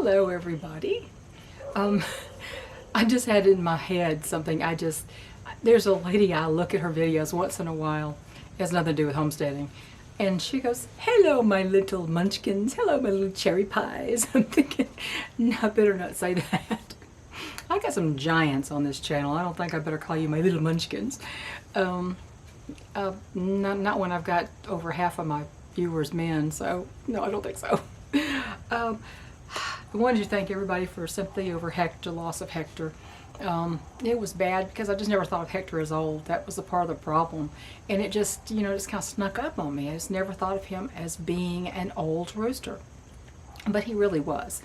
Hello everybody. I just had in my head something. There's a lady, I look at her videos once in a while. It has nothing to do with homesteading. And she goes, hello my little munchkins, hello my little cherry pies. I'm thinking, no, I better not say that. I got some giants on this channel. I don't think I better call you my little munchkins. Not when I've got over half of my viewers men, so no, I don't think so. I wanted to thank everybody for sympathy over Hector, loss of Hector. It was bad because I just never thought of Hector as old. That was a part of the problem. And it just, just kind of snuck up on me. I just never thought of him as being an old rooster. But he really was.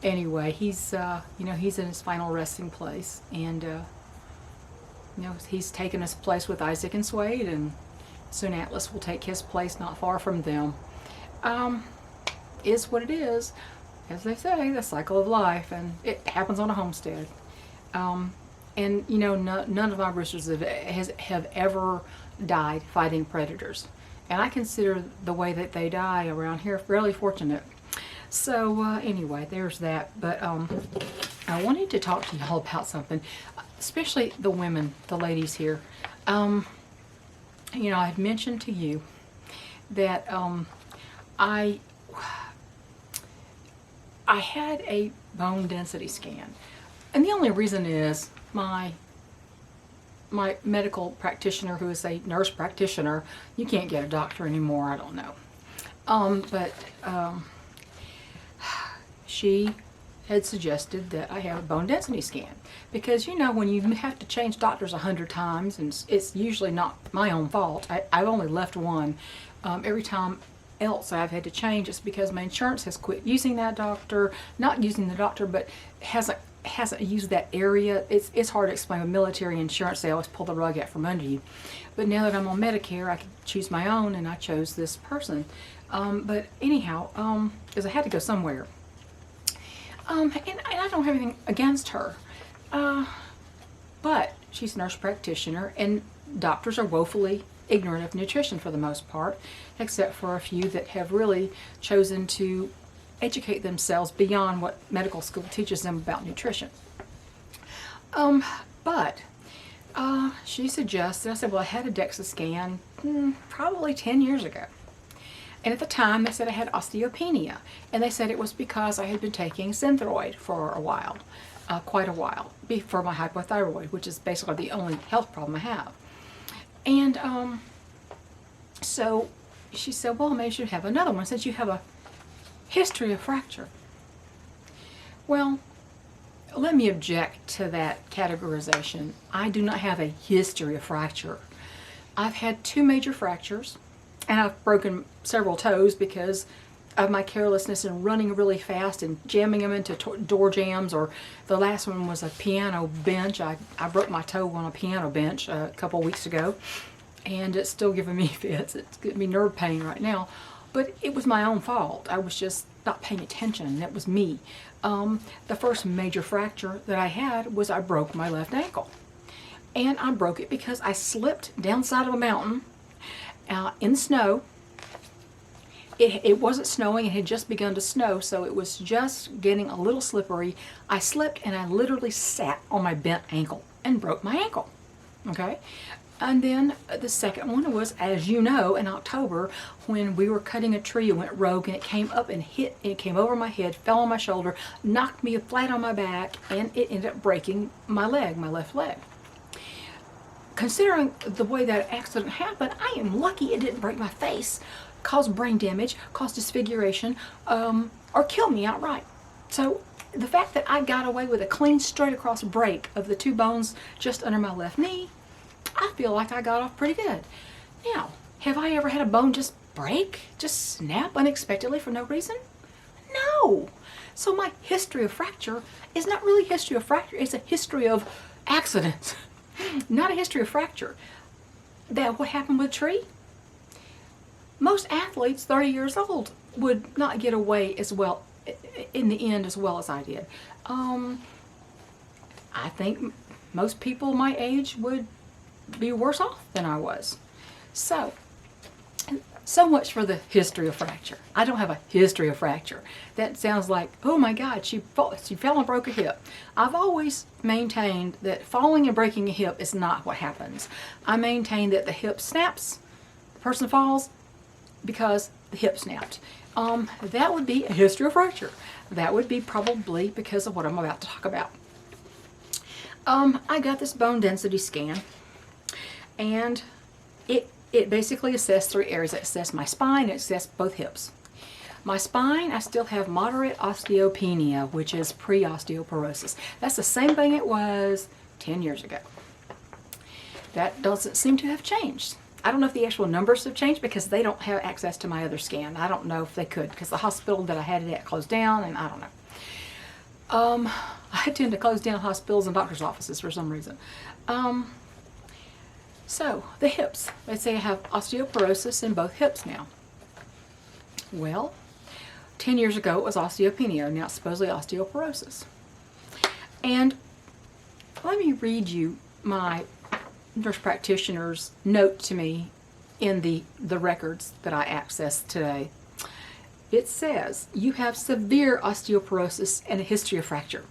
Anyway, he's, he's in his final resting place. And, he's taken his place with Isaac and Swade, and soon Atlas will take his place not far from them. Is what it is. As they say, the cycle of life, and it happens on a homestead. And none of my roosters have ever died fighting predators. And I consider the way that they die around here fairly fortunate. So anyway, there's that. But I wanted to talk to y'all about something, especially the women, the ladies here. I've mentioned to you that I had a bone density scan, and the only reason is my medical practitioner, who is a nurse practitioner, you can't get a doctor anymore, I don't know, but she had suggested that I have a bone density scan, because when you have to change doctors 100 times, and it's usually not my own fault. I've only left one. Every time else I've had to change, it's because my insurance has quit using that doctor, not using the doctor, but hasn't used that area. It's hard to explain. With military insurance, they always pull the rug out from under you. But now that I'm on Medicare, I can choose my own, and I chose this person. But anyhow, because I had to go somewhere. And I don't have anything against her, but she's a nurse practitioner, and doctors are woefully ignorant of nutrition for the most part, except for a few that have really chosen to educate themselves beyond what medical school teaches them about nutrition. But she suggested, I said, well, I had a Dexa Scan probably 10 years ago. And at the time, they said I had osteopenia. And they said it was because I had been taking Synthroid for a while, quite a while, for my hypothyroid, which is basically the only health problem I have. And so she said, well, maybe you should have another one since you have a history of fracture. Well, let me object to that categorization. I do not have a history of fracture. I've had 2 major fractures. And I've broken several toes because of my carelessness and running really fast and jamming them into door jams. Or the last one was a piano bench. I broke my toe on a piano bench a couple weeks ago, and it's still giving me fits. It's giving me nerve pain right now. But it was my own fault. I was just not paying attention, and that was me. The first major fracture that I had was I broke my left ankle. And I broke it because I slipped downside of a mountain in the snow. It wasn't snowing, it had just begun to snow, so it was just getting a little slippery. I slipped and I literally sat on my bent ankle and broke my ankle. Okay? And then the second one was, as you know, in October, when we were cutting a tree, it went rogue and it came up and it came over my head, fell on my shoulder, knocked me flat on my back, and it ended up breaking my leg, my left leg. Considering the way that accident happened, I am lucky it didn't break my face, cause brain damage, cause disfiguration, or kill me outright. So the fact that I got away with a clean, straight across break of the 2 bones just under my left knee, I feel like I got off pretty good. Now, have I ever had a bone just break, just snap unexpectedly for no reason? No. So my history of fracture is not really a history of fracture, it's a history of accidents. Not a history of fracture. That what happened with a tree? Most athletes 30 years old would not get away as well in the end as well as I did. I think most people my age would be worse off than I was. So So much for the history of fracture. I don't have a history of fracture. That sounds like, oh my God, she fell and broke a hip. I've always maintained that falling and breaking a hip is not what happens. I maintain that the hip snaps, the person falls because the hip snapped. That would be a history of fracture. That would be probably because of what I'm about to talk about. I got this bone density scan, and it basically assessed 3 areas. It assessed my spine, it assessed both hips. My spine, I still have moderate osteopenia, which is pre-osteoporosis. That's the same thing it was 10 years ago. That doesn't seem to have changed. I don't know if the actual numbers have changed because they don't have access to my other scan. I don't know if they could because the hospital that I had it at closed down, and I don't know. I tend to close down hospitals and doctor's offices for some reason. So, the hips. Let's say I have osteoporosis in both hips now. Well, 10 years ago it was osteopenia, now it's supposedly osteoporosis. And let me read you my nurse practitioner's note to me in the records that I accessed today. It says, you have severe osteoporosis and a history of fracture.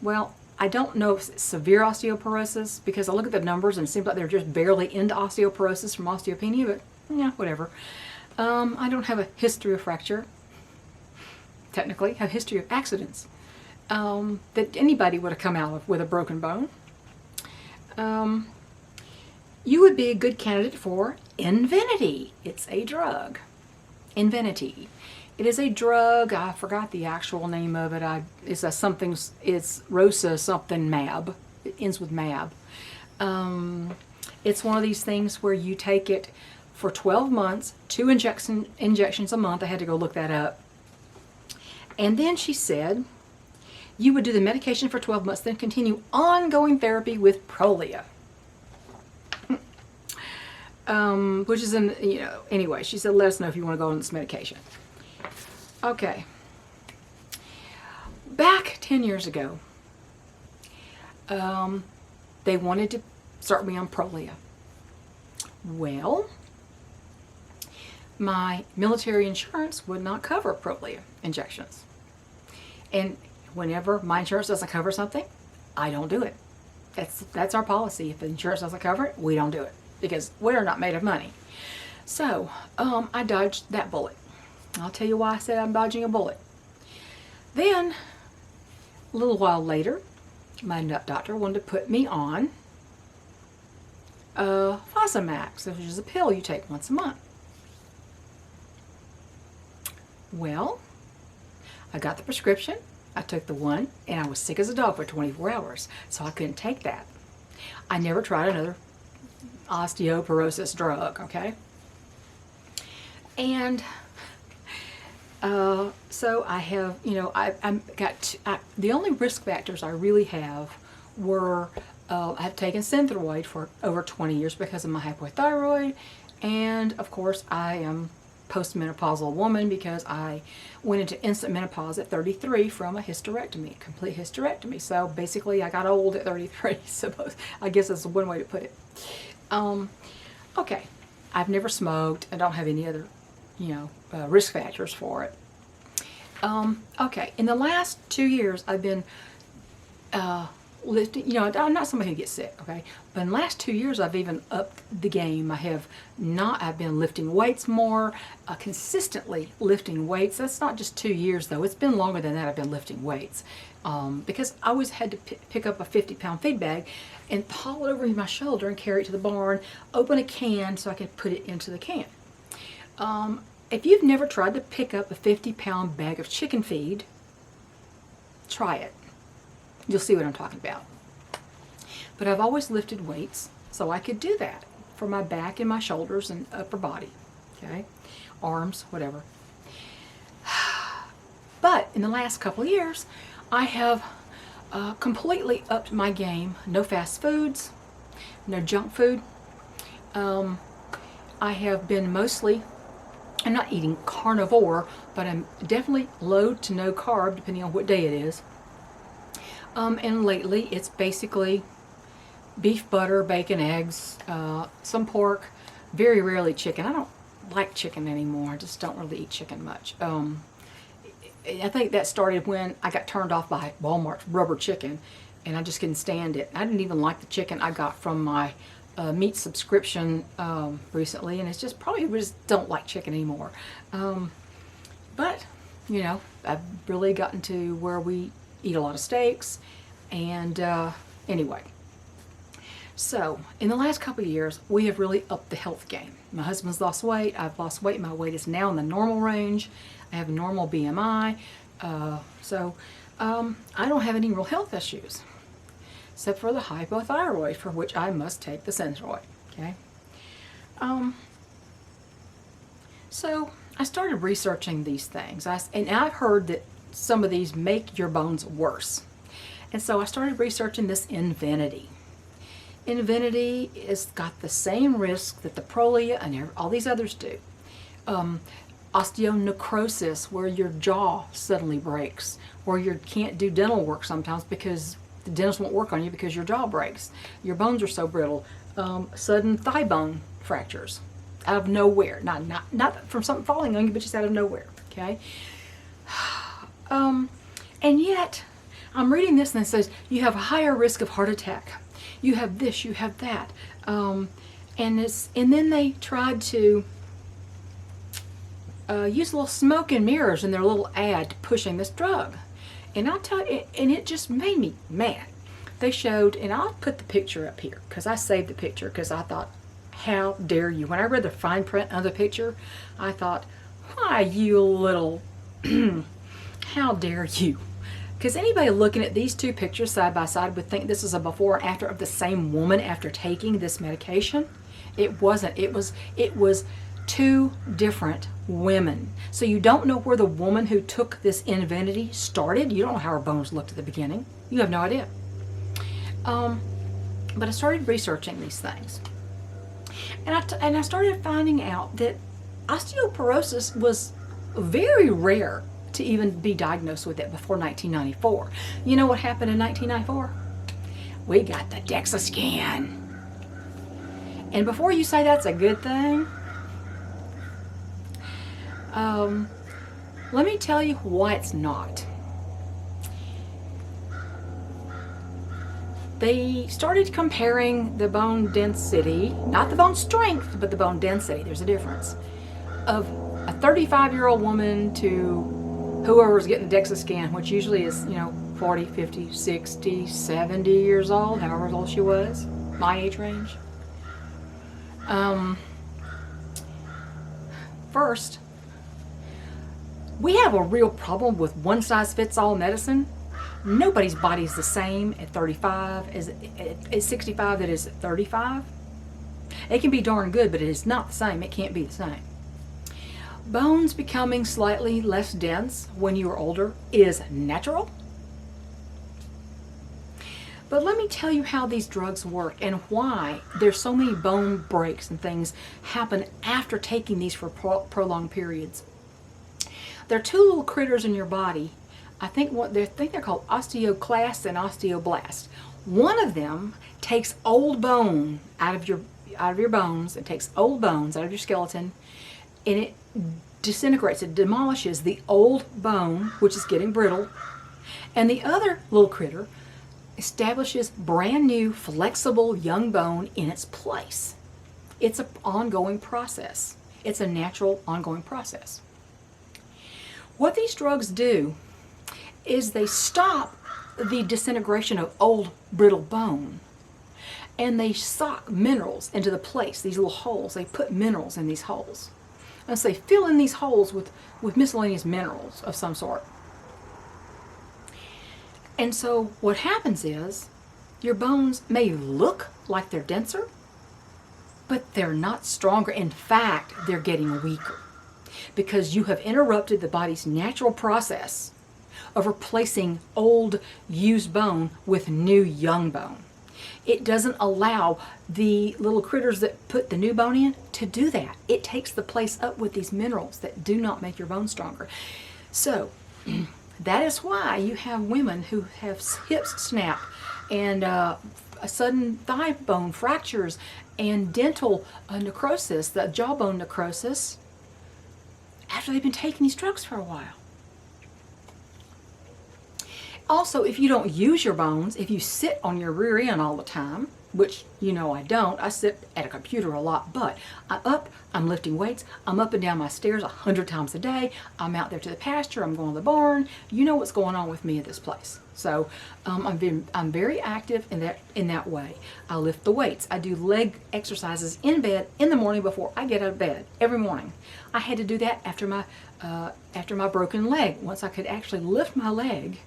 Well, I don't know if it's severe osteoporosis because I look at the numbers and it seems like they're just barely into osteoporosis from osteopenia, but yeah, whatever. I don't have a history of fracture. Technically, I have a history of accidents that anybody would have come out of with a broken bone. You would be a good candidate for Invenity. It's a drug. Invenity. It is a drug. I forgot the actual name of it. It's Rosa something Mab. It ends with Mab. It's one of these things where you take it for 12 months, 2 injections a month. I had to go look that up. And then she said you would do the medication for 12 months, then continue ongoing therapy with Prolia. Which is anyway, she said, let us know if you want to go on this medication. Okay. Back 10 years ago, they wanted to start me on Prolia. Well, my military insurance would not cover Prolia injections. And whenever my insurance doesn't cover something, I don't do it. That's our policy. If the insurance doesn't cover it, we don't do it because we're not made of money. So, I dodged that bullet. I'll tell you why I said I'm dodging a bullet. Then, a little while later, my nut doctor wanted to put me on Fosamax, which is a pill you take once a month. Well, I got the prescription, I took the one, and I was sick as a dog for 24 hours, so I couldn't take that. I never tried another osteoporosis drug, okay? And so I have, the only risk factors I really have were, I've taken Synthroid for over 20 years because of my hypothyroid, and of course I am postmenopausal woman because I went into instant menopause at 33 from a hysterectomy, complete hysterectomy. So basically I got old at 33, suppose. I guess that's one way to put it. Okay, I've never smoked. I don't have any other, risk factors for it. Okay, in the last 2 years I've been lifting, I'm not somebody who gets sick, okay? But in the last 2 years I've even upped the game. I've been lifting weights more, consistently lifting weights. That's not just 2 years though, it's been longer than that I've been lifting weights. Because I always had to pick up a 50-pound feed bag and haul it over my shoulder and carry it to the barn, open a can so I could put it into the can. If you've never tried to pick up a 50-pound bag of chicken feed, try it. You'll see what I'm talking about. But I've always lifted weights, so I could do that for my back and my shoulders and upper body, okay? Arms, whatever. But in the last couple of years, I have completely upped my game. No fast foods, no junk food. I have been I'm not eating carnivore, but I'm definitely low to no carb, depending on what day it is. And lately, it's basically beef, butter, bacon, eggs, some pork, very rarely chicken. I don't like chicken anymore. I just don't really eat chicken much. I think that started when I got turned off by Walmart's rubber chicken, and I just couldn't stand it. I didn't even like the chicken I got from my meat subscription recently, and it's just probably just don't like chicken anymore. But you know, I've really gotten to where we eat a lot of steaks, and anyway. So, in the last couple of years, we have really upped the health game. My husband's lost weight, I've lost weight, my weight is now in the normal range, I have a normal BMI, so I don't have any real health issues, except for the hypothyroid, for which I must take the Synthroid, okay? So, I started researching these things, and I've heard that some of these make your bones worse. And so I started researching this Invinity. Invinity has got the same risk that the Prolia and all these others do. Osteonecrosis, where your jaw suddenly breaks, or you can't do dental work sometimes because the dentist won't work on you because your jaw breaks. Your bones are so brittle. Sudden thigh bone fractures out of nowhere. Not from something falling on you, but just out of nowhere. Okay. And yet, I'm reading this and it says you have a higher risk of heart attack. You have this, you have that, and then they tried to use little smoke and mirrors in their little ad pushing this drug, and I'll tell you, and it just made me mad. They showed, and I'll put the picture up here because I saved the picture because I thought, how dare you? When I read the fine print of the picture, I thought, why you little, how dare you? Because anybody looking at these two pictures side by side would think this is a before and after of the same woman after taking this medication. It wasn't. It was two different women. So you don't know where the woman who took this Invinity started. You don't know how her bones looked at the beginning. You have no idea. But I started researching these things. And I started finding out that osteoporosis was very rare to even be diagnosed with it before 1994. You know what happened in 1994? We got the Dexa Scan. And before you say that's a good thing, let me tell you why it's not. They started comparing the bone density, not the bone strength, but the bone density, there's a difference, of a 35-year-old woman to whoever was getting the Dexa Scan, which usually is, 40, 50, 60, 70 years old, however old she was, my age range. First, we have a real problem with one-size-fits-all medicine. Nobody's body is the same at 35 as at 65 that is at 35. It can be darn good, but it is not the same. It can't be the same. Bones becoming slightly less dense when you are older is natural. But let me tell you how these drugs work and why there's so many bone breaks and things happen after taking these for prolonged periods. There are two little critters in your body. I think they're called osteoclasts and osteoblasts. One of them takes old bone out of your bones. It takes old bones out of your skeleton, and it disintegrates. It demolishes the old bone, which is getting brittle, and the other little critter establishes brand new, flexible, young bone in its place. It's an ongoing process. It's a natural, ongoing process. What these drugs do is they stop the disintegration of old, brittle bone, and they sock minerals into the place, these little holes. They put minerals in these holes. And so they fill in these holes with miscellaneous minerals of some sort. And so what happens is your bones may look like they're denser, but they're not stronger. In fact, they're getting weaker because you have interrupted the body's natural process of replacing old used bone with new young bone. It doesn't allow the little critters that put the new bone in to do that. It takes the place up with these minerals that do not make your bone stronger. So that is why you have women who have hips snap and sudden thigh bone fractures and dental necrosis, the jawbone necrosis, after they've been taking these drugs for a while. Also, if you don't use your bones, if you sit on your rear end all the time, which you know I don't, I sit at a computer a lot, but I'm up, I'm lifting weights, I'm up and down my stairs 100 times a day, I'm out there to the pasture, I'm going to the barn, you know what's going on with me at this place. So I'm very active in that way. I lift the weights, I do leg exercises in bed in the morning before I get out of bed, every morning. I had to do that after my broken leg. Once I could actually lift my leg,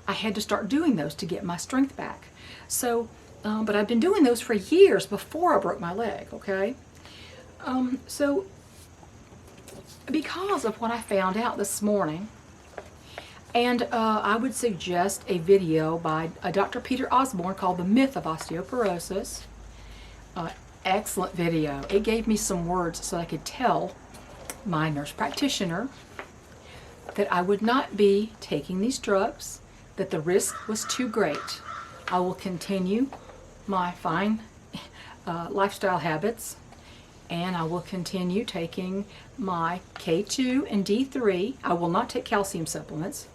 I had to start doing those to get my strength back. So, but I've been doing those for years before I broke my leg, okay? So, because of what I found out this morning, and I would suggest a video by Dr. Peter Osborne called The Myth of Osteoporosis. Excellent video. It gave me some words so I could tell my nurse practitioner that I would not be taking these drugs, that the risk was too great. I will continue my fine lifestyle habits, and I will continue taking my K2 and D3. I will not take calcium supplements.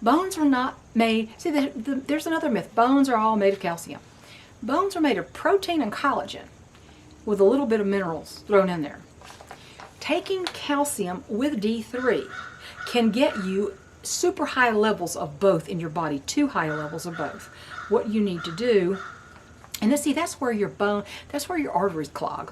Bones are not made, see there's another myth, bones are all made of calcium. Bones are made of protein and collagen with a little bit of minerals thrown in there. Taking calcium with D3 can get you super high levels of both in your body, too high levels of both. What you need to do, and that's where your arteries clog,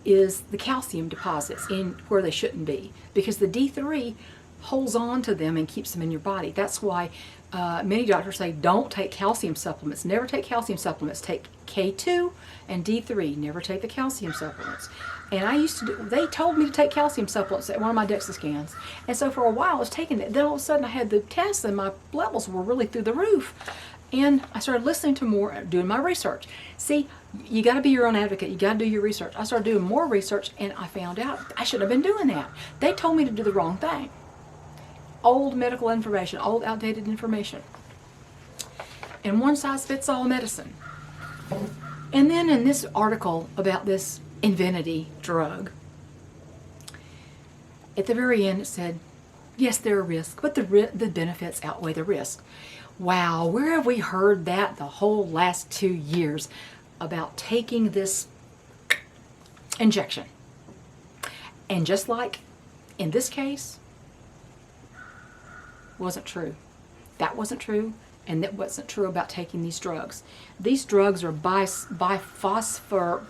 is the calcium deposits in where they shouldn't be, because the D3 holds on to them and keeps them in your body. That's why many doctors say don't take calcium supplements. Never take calcium supplements. Take K2 and D3. Never take the calcium supplements. And they told me to take calcium supplements at one of my Dexa scans. And so for a while I was taking it. Then all of a sudden I had the tests and my levels were really through the roof. And I started listening to more, doing my research. See, you got to be your own advocate. You got to do your research. I started doing more research and I found out I should have been doing that. They told me to do the wrong thing. Old medical information, old outdated information. And one size fits all medicine. And then in this article about this Infinity drug, at the very end it said, yes, there are risks, but the benefits outweigh the risk. Wow, where have we heard that the whole last 2 years about taking this injection? And just like in this case, wasn't true. That wasn't true, and that wasn't true about taking these drugs. These drugs are biphosphorate.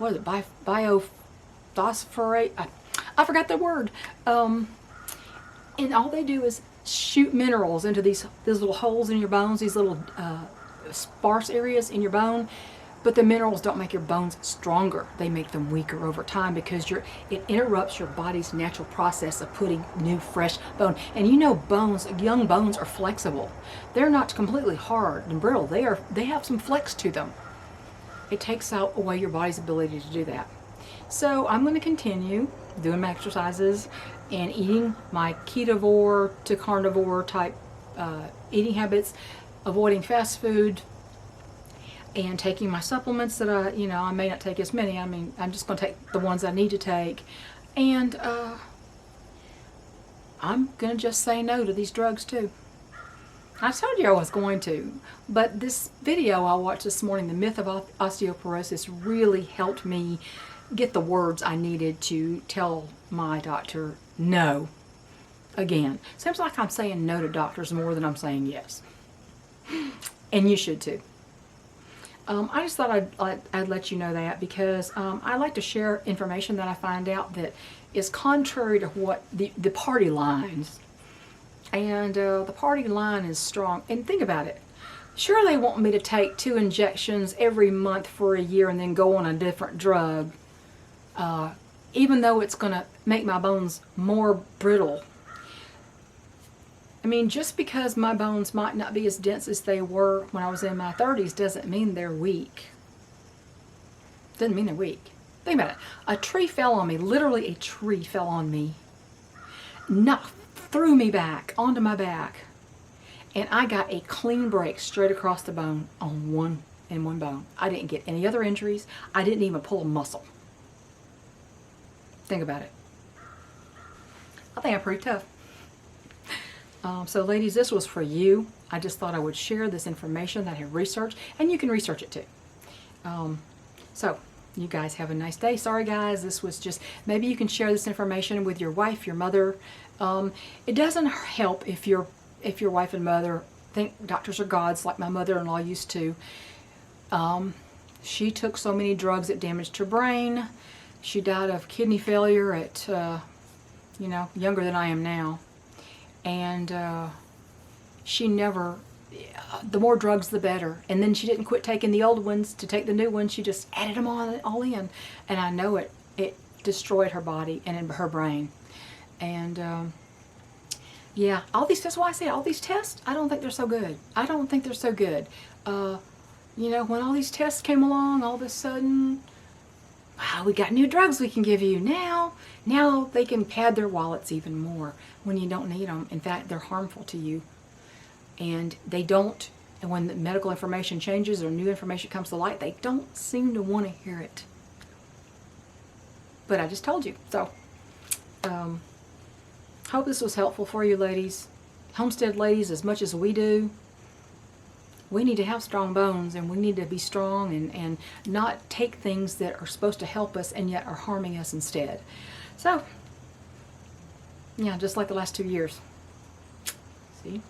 I forgot the word. And all they do is shoot minerals into these little holes in your bones, these little sparse areas in your bone. But the minerals don't make your bones stronger. They make them weaker over time because it interrupts your body's natural process of putting new, fresh bone. And you know young bones are flexible. They're not completely hard and brittle. They have some flex to them. It takes away your body's ability to do that. So I'm going to continue doing my exercises and eating my ketovore to carnivore type eating habits, avoiding fast food, and taking my supplements that I may not take as many. I mean, I'm just going to take the ones I need to take. And I'm going to just say no to these drugs too. I told you I was going to. But this video I watched this morning, The Myth of Osteoporosis, really helped me get the words I needed to tell my doctor no. Again, seems like I'm saying no to doctors more than I'm saying yes. And you should too. I just thought I'd let you know that because I like to share information that I find out that is contrary to what the party lines. And the party line is strong. And think about it. Sure, they want me to take 2 injections every month for a year and then go on a different drug, even though it's going to make my bones more brittle. I mean, just because my bones might not be as dense as they were when I was in my 30s doesn't mean they're weak. Doesn't mean they're weak. Think about it. A tree fell on me. Literally a tree fell on me. Threw me back onto my back. and I got a clean break straight across the bone on one bone. I didn't get any other injuries. I didn't even pull a muscle. Think about it. I think I'm pretty tough. So ladies, this was for you. I just thought I would share this information that I have researched, and you can research it too. So you guys have a nice day. Sorry guys, this was just, maybe you can share this information with your wife, your mother. It doesn't help if your wife and mother think doctors are gods like my mother-in-law used to. She took so many drugs it damaged her brain. She died of kidney failure at, you know, younger than I am now. And she never, the more drugs the better. And then she didn't quit taking the old ones to take the new ones. She just added them all in. And I know it destroyed her body and her brain. And yeah, all these tests, why I say all these tests, I don't think they're so good. I don't think they're so good. You know, when all these tests came along, all of a sudden, wow, we got new drugs we can give you. Now they can pad their wallets even more when you don't need them. In fact, they're harmful to you. And they don't, and when the medical information changes or new information comes to light, they don't seem to want to hear it. But I just told you. So, hope this was helpful for you ladies. Homestead ladies, as much as we do, we need to have strong bones, and we need to be strong and not take things that are supposed to help us and yet are harming us instead. So, yeah, just like the last 2 years. See?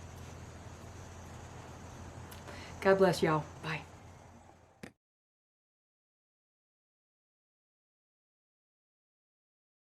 God bless y'all. Bye.